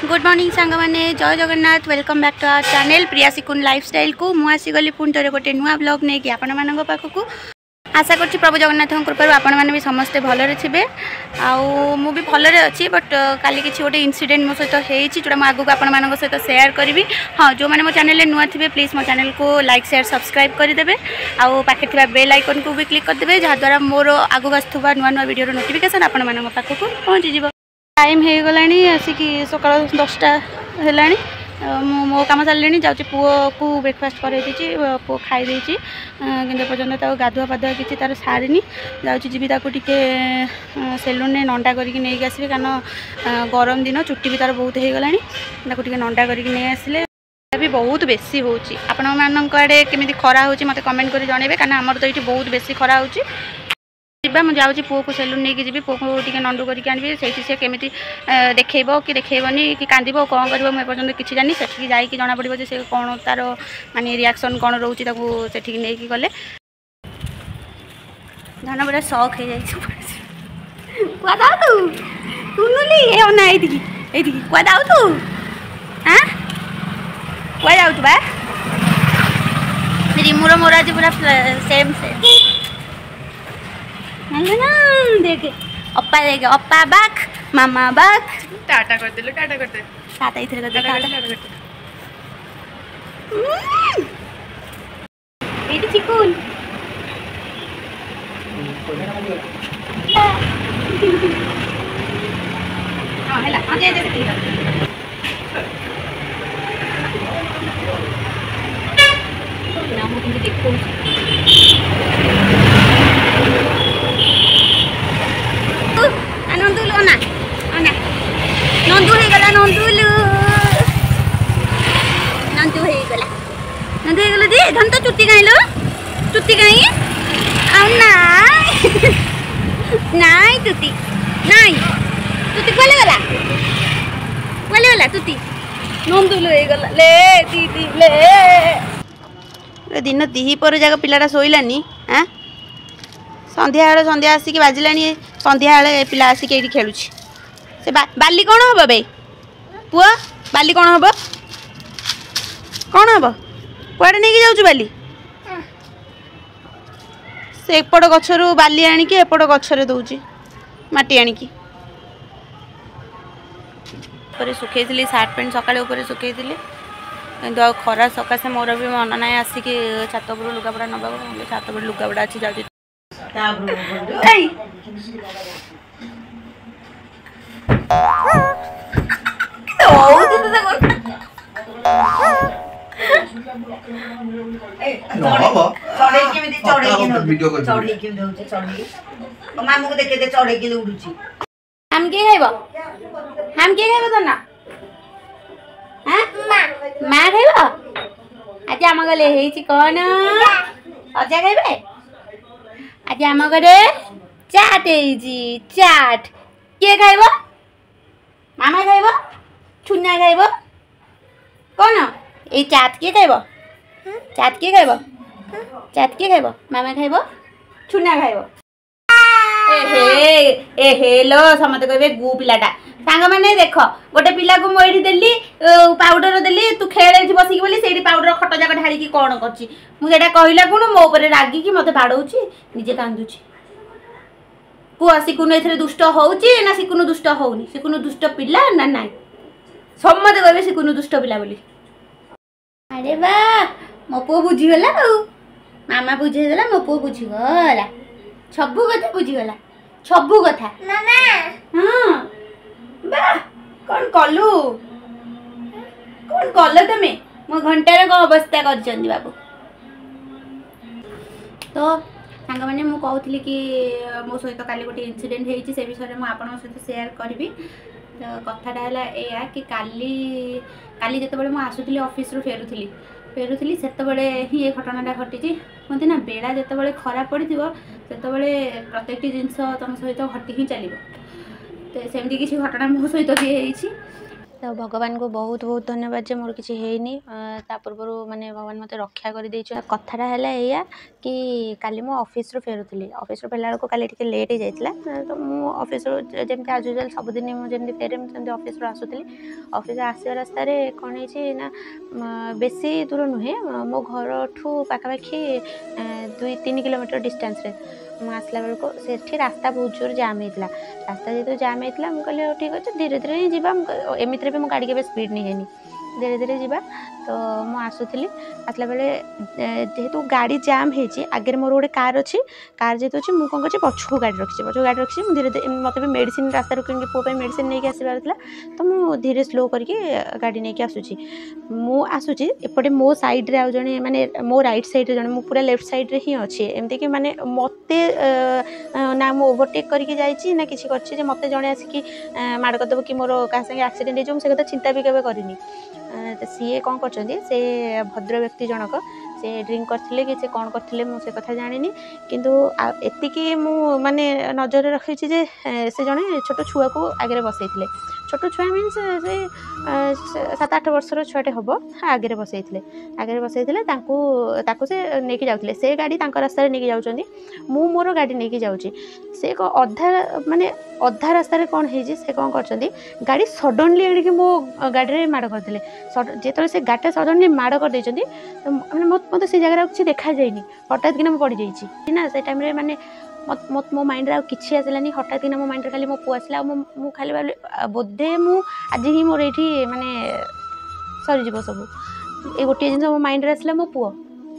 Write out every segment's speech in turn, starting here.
Good morning song मैंने जय Jagannath welcome back to our channel Priya सिकुन लाइफस्टाइल को मुझे गली पुणी थे गोटे नुआ ब्लॉग नहीं कि आपण मान पाखक आशा कर प्रभु जगन्नाथ कृपा आपण मैंने भी समस्ते भलरे थे आउ भी भलरे अच्छी बट काली किसी गोटे इनसीडेंट मो सहित होती जोटा आगू आपण सहित सेयार करी। हाँ जो मैंने मो चैनल नुआ थे प्लीज मो चैनल को लाइक शेयर सब्सक्राइब करदे आउ पाखे बेल आइकन को भी क्लिक करदे जहाद्वारा मोर आगू आसुवा नुआ नुआ वीडियो नोटिफिकेशन आपण मान पाखक पहुँची जाए। टाइम हो गला आसिक सका 10टा है मो कम सारे जाऊँगी पुओ को ब्रेकफास्ट कर पुओ खाई कि पर्यटन गाधुआ पाधुआ किसी तार सारिनी जाऊँगी जी टे सेलून में नंडा करके नहीं आसबि कारण गरम दिन चुट्टी भी तार बहुत हो गला टे नंडा करके नहीं आसिले भी बहुत बेसी होची आपण मानक आड़े केमी खरा हो मत कमेंट कर जनइबे कारण आमर तो ये बहुत बेसी खरा होची जीवा मुझे जाऊँगी पुओ को सेलून नहीं जी पुओ को टे नंडू करके आनबी से केमी देखेब कि देखेबनी कि कांद कौन कर मुझे किसी जानी से जाकि जना पड़ो से कौन तार माने रिएक्शन कौन रोचे से नहीं गले धन पूरा शौक हो जाए तू तुनुली ना ये क्या दाऊ तू हाँ क्या जाऊ बा रिमूर मोर आज पूरा सेम सेम देख अप्पा देख अप्पा बाक मामा बाक टाटा करते टाटा करते टाटा इधर करते टाटा एटी चिकुन हां हैला आ दे दे ना मु तुमको देखो नंदुलु ना ना नंदु हो गला नंदुलु नंदु हो गला नंदु हो गला दे धन तो चुट्टी गाइलो चुट्टी गाई आ नाई नाई चुट्टी नाई चुट्टी कोले गला चुट्टी नंदुलु हो गला ले दीदी ले दिन दिही पर जाग पिलाटा सोइलानी हां संध्या आसिक बाजिला संध्या पिला आसिक ये खेलुँ से बाली कौन हम बे पुआ बाली कौन हम कड़े नहीं जाऊँ बाली से एपट गचर बाली आणिकी एपट गचर दौची माटी आणिकी सुखई सार्ट पैंट सका सुखई कि खरा सकाशे मोर भी मन ना आसिक छात उपर लुगापड़ा नवा छात उपर लुगापड़ा अच्छी जाऊँ आज आम गले कौन अजा खाइबे आज आम घरे चाट चाट किए खाइब मामा खाइब छुना खाइब कौन ये चाट किए खाइब चाट किए खाइब चाट किए खाइब मामा खाइब छुना खाइब एहे लो समते कहबे गु पिलाटा सांग माने देख गोटे पिला को मोइठी देली पाउडर देली तू खेले बसिकी बोली सेठी पाउडर खट जाक ढाली की कौन करची मु सेटा कहला कोन मो ऊपर रागी की मते बाडौची निजे कांदुची पुआ सिकुनु एथरे दुष्ट होउची ना सिकुनु दुष्ट होउनी सिकुनु दुष्ट पिला ना नाई समते कहबे सिकुनु दुष्ट पिला बोली अरे बा मो पुओ बुझी गला मामा बुझे देला मो पुओ बुझी गला सबु कथा बुझी गला सबु कथा मामा हां बा कौन कलु कौन कल तुम मो घंटार कौन अवस्था कर बाबू तो सांग मैंने मुझे कहती कि मो सहित काली गोटे इनसीडेंट होती से विषय में आपन सहित शेयर करी कथाटा है कि काली जिते मुझे आसुली ऑफिस रू फेरुली से ही ये घटनाटा घटी कहते ना बेड़ा जिते खराब पड़ी से प्रत्येक जिनस तुम सहित घटी ही चलो तो सेमती किसी घटना मो सहित भी तो भगवान को बहुत बहुत धन्यवाद जे मोर किसी हैनी ता पूर्व माने भगवान मते रक्षा कर देछ कथाटा हैला एया कि काली मो ऑफिस रो फेरुथली ऑफिस रो फेला को काली टिके लेट हो जाइतला तो मो ऑफिस रो जेमते आज यूजुअल सब दिन मो जेमते फेरे जेमते ऑफिस रो आसुथली ऑफिस आसी रास्ता रे कोन हेची ना बेसी दूर नुहे मो घर ठू पाखा पाखी 2-3 किलोमीटर डिस्टेंस रे मु आसला बेल को सेठी रास्ता बहुत जोर जाम हेतला रास्ता जेतो जाम हेतला मु कहले ठीक अछि धीरे धीरे ही जीवा एमित्रे भी मो गाड़ी के स्पीड नहीं हेनी धीरे धीरे जीवा तो मु आसुथली आसला बेले जेहेतु गाड़ी जाम हेची आगे मोर गोटे कार अच्छी कार जेहेतु अच्छी मुझे कौन कर पछू गाड़ी रखी मुझे धीरे धीरे मत भी मेडिसिन रास्ता रुक पुओ मेडिसिन नहीं आसबार तो मुझे धीरे स्लो करके गाड़ी नहीं आसूची मुझे एपटे मो साइड रे आ जने माने मो राइट साइड रे जने मु पूरा लेफ्ट साइड रे ही अच्छी एमती कि माने मते ना मु ओवरटेक करके जाइची ना किसी करछि जे मते जने आसिकी माड़ कर देबो कि मोर का संगे एक्सीडेंट हे जो से कथा चिंता भी केबे करिनी तो सीए कौन कर से भद्र व्यक्ति जनक से ड्रिंक करथिले कि से कौन करथिले मु से कथा जानिनी किंतु एतिकी मु माने नजर रखी जे से जने छोट छुआ को आगे बसैथिले छोट छुआ मीन्स से 7-8 वर्षर छुआटे हम आगे बसैथिले ताकू से नेकी जाउथिले से गाड़ी तांको रास्ता रे नेकी जाउचंदी मु मोर गाड़ी नेकी जाउची से को अधा रास्ता रे कौन हेजी से कौन करचंदी गाड़ी सडनली आनिकी मो गाड़ी रे माड़ करथिले जेतले से गाड़ी सडनली माड़ कर देचंदी माने मत से जगह किसी देखा जाइनी हठात किना पड़ जाइए ना से टाइम रे माने मत मो माइंड रे किसी आसलानी हठात किना मो माइंड रे खाली मो पु आसला मु खाली बोधे मु आज ही मोर एठी माने सरी जीव सब ए गोटे जिन मो माइंड रे आसला मो पुओ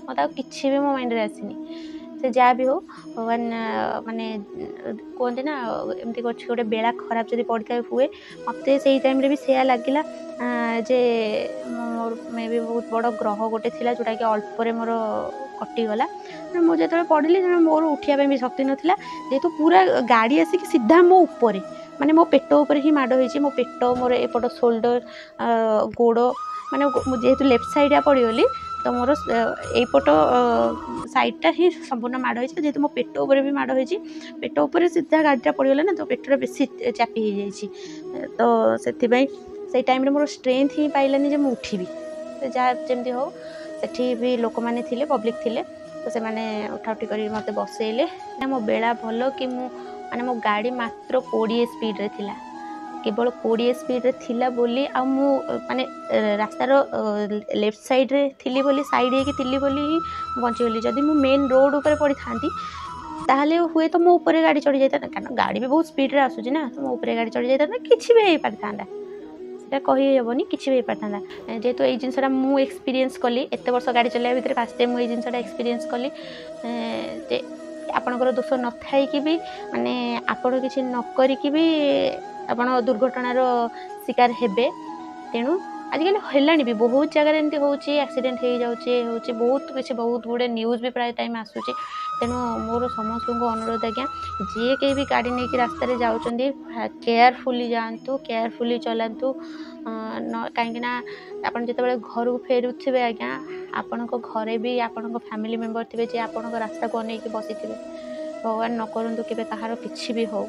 मत किसी भी मो माइंड रे आसीनी से जहाँ भी हो भगवान माने कहते ना एमती गोटे बेला खराब जब पड़ता हुए मत से टाइम भी से लगिला जे मोर मे भी बहुत बड़ ग्रह गोटे थिला जोटा कि अल्प मोर कटिगला मुझे जो पढ़ी मोर उठा भी शक्ति नाला जेहेतु पूरा गाड़ी आसिक सीधा मो ऊपर माने मो पेट ऊपर ही माड़ होती मो पेट मोर एपट शोल्डर गोड़ माने जेहेतु लेफ्ट साइड पड़गली तो मोर एपट साइडटा ही संपूर्ण माड़ होती जेहेतु मो पेट ऊपर भी माड़ होती पेट ऊपर सीधा गाड़ीटा पड़गला ना तो पेटा बेसी चापी हो जाए तो से टाइम मोर स्ट्रेंथ ही पाइलानी जे मु उठिबी जहाँ जमी हो सेठी भी लोक मैंने थिले पब्लिक थिले तो से माने उठा उठी कर मत बसैले मो बेला भल कि माने मो गाड़ी मात्र 20 स्पीड रे थिला केवल 20 स्पीड रे थिला बोली आ मु माने रास्तार लेफ्ट साइड रे थिली बोली साइड हे कि थिली बोली ही बंची गली जदि मु मेन रोड ऊपर पड़ी थांती ताहले हुए तो मो ऊपर गाड़ी चढ़ी जाता कारण गाड़ी भी बहुत स्पीड रे आसुची ना तो मो ऊपर गाड़ी चढ़ी जाता किछि भी हे पारथांदा कही हेबनी किसी भी पारथांदा जेहेतु ये जिनसा मु एक्सपीरियंस कली एत वर्ष गाड़ी चलाइबा भितर फास्ट टाइम मुझे जिनसा एक्सपीरियंस कली जे आपणकर दोष न थाई कि भी माने आपण किछि न करिकि भी आपण दुर्घटनार शिकार हेबे तेणु आजिकल हेलानी भी बहुत जगह एमती होची एक्सीडेंट हो जाउची होची बहुत किसी बहुत गुड़े न्यूज भी प्राय टाइम आसूची तेणु मोर समस्त को अनुरोध आज्ञा जी के भी गाड़ी नहीं रास्तार जाऊँगी केयरफुली जातु केयरफुली चलातु कहीं आपन जिते घर को फेरुवे आज्ञा आपण घरे भी आपण फैमिली मेंबर थे जे आपण रास्ता को अनेक बसी थे भगवान न करूँ केवे कहार किछि भी हो।